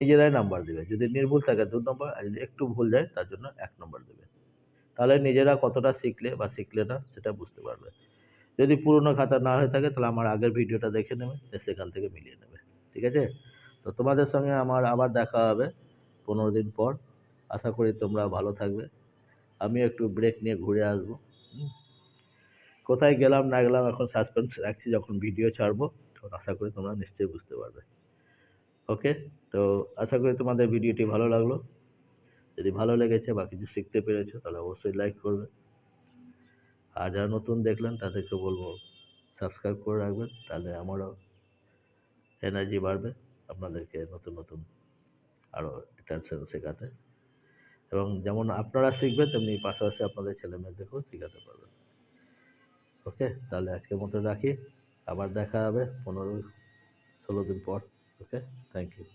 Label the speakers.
Speaker 1: নিজেরাই নাম্বার দিবে। যদি নির্ভুল থাকে ২ নম্বর, আর যদি একটু ভুল যায় তার জন্য ১ নম্বর দেবে। তাহলে নিজেরা কতটা শিখলে বা শিখলে না সেটা বুঝতে পারবে। যদি পুরোনো খাতা না হয়ে থাকে তাহলে আমার আগের ভিডিওটা দেখে নেবে, সেখান থেকে মিলিয়ে নেবে। ঠিক আছে? তো তোমাদের সঙ্গে আমার আবার দেখা হবে ১৫ দিন পর। আশা করি তোমরা ভালো থাকবে। আমিও একটু ব্রেক নিয়ে ঘুরে আসবো। হুম? কোথায় গেলাম না গেলাম এখন সাসপেন্স রাখছি, যখন ভিডিও ছাড়বো তখন আশা করি তোমরা নিশ্চয়ই বুঝতে পারবে। ওকে? তো আশা করি তোমাদের ভিডিওটি ভালো লাগলো। যদি ভালো লেগেছে বা কিছু শিখতে পেরেছো তাহলে অবশ্যই লাইক করবে। আর যারা নতুন দেখলেন তাদেরকে বলবো সাবস্ক্রাইব করে রাখবেন, তাহলে আমারও এনার্জি বাড়বে আপনাদেরকে নতুন নতুন আরও টেনশন শেখাতে। এবং যেমন আপনারা শিখবেন তেমনি পাশাপাশি আপনাদের ছেলে মেয়েদেরকেও শেখাতে পারবেন। ওকে, তাহলে আজকের মতো রাখি। আবার দেখা হবে ১৫-১৬ দিন পর। ওকে, থ্যাংক ইউ।